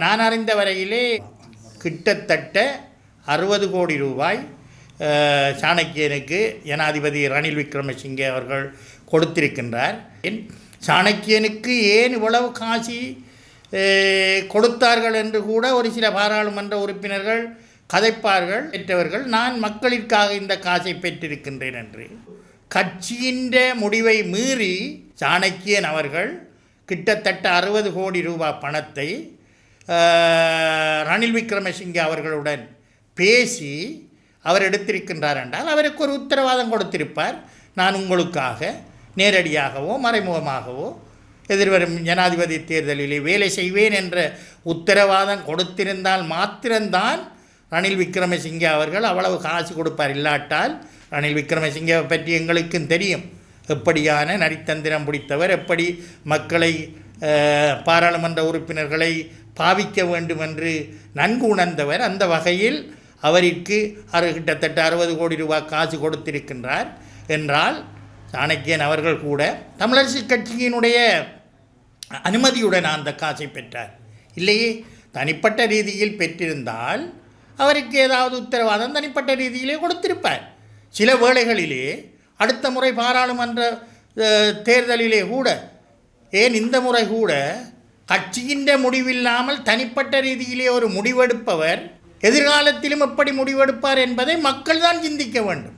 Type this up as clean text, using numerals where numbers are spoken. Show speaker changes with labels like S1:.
S1: நான் அறிந்த வரையிலே கிட்டத்தட்ட 60 கோடி ரூபாய் சாணக்கியனுக்கு ஜனாதிபதி ரணில் விக்ரமசிங்கே அவர்கள் கொடுத்திருக்கின்றார். சாணக்கியனுக்கு ஏன் இவ்வளவு காசி கொடுத்தார்கள் என்று கூட ஒரு சில பாராளுமன்ற உறுப்பினர்கள் கதைப்பார்கள். பெற்றவர்கள் நான் மக்களிற்காக இந்த காசை பெற்றிருக்கின்றேன் என்று. கட்சியின் முடிவை மீறி சாணக்கியன் அவர்கள் கிட்டத்தட்ட 60 கோடி ரூபாய் பணத்தை ரணில் விக்ரமசிங்கே அவர்களுடன் பேசி அவர் எடுத்திருக்கின்றார் என்றால் அவருக்கு ஒரு உத்தரவாதம் கொடுத்திருப்பார். நான் உங்களுக்காக நேரடியாகவோ மறைமுகமாகவோ எதிர்வரும் ஜனாதிபதி தேர்தலிலே வேலை செய்வேன் என்ற உத்தரவாதம் கொடுத்திருந்தால் மாத்திரம்தான் ரணில் விக்ரமசிங்கே அவர்கள் அவ்வளவு காசு கொடுப்பார். இல்லாட்டால் ரணில் விக்ரமசிங்கே பற்றி எங்களுக்கும் தெரியும், எப்படியான நரித்தந்திரம் பிடித்தவர், எப்படி மக்களை பாராளுமன்ற உறுப்பினர்களை பாவிக்க வேண்டும் என்று நன்கு உணர்ந்தவர். அந்த வகையில் அவருக்கு கிட்டத்தட்ட 60 கோடி ரூபாய் காசு கொடுத்திருக்கின்றார் என்றால் சாணக்கியன் அவர்கள் கூட தமிழரசு கட்சியினுடைய அனுமதியுடன் அந்த காசை பெற்றார். இல்லையே தனிப்பட்ட ரீதியில் பெற்றிருந்தால் அவருக்கு ஏதாவது உத்தரவாதம் தனிப்பட்ட ரீதியிலே கொடுத்திருப்பார். சில வேளைகளிலே அடுத்த முறை பாராளுமன்ற தேர்தலிலே கூட, ஏன் இந்த முறை கூட கட்சியின் முடிவில்லாமல் தனிப்பட்ட ரீதியிலே ஒரு முடிவெடுப்பவர் எதிர்காலத்திலும் எப்படி முடிவெடுப்பார் என்பதை மக்கள் தான் சிந்திக்க வேண்டும்.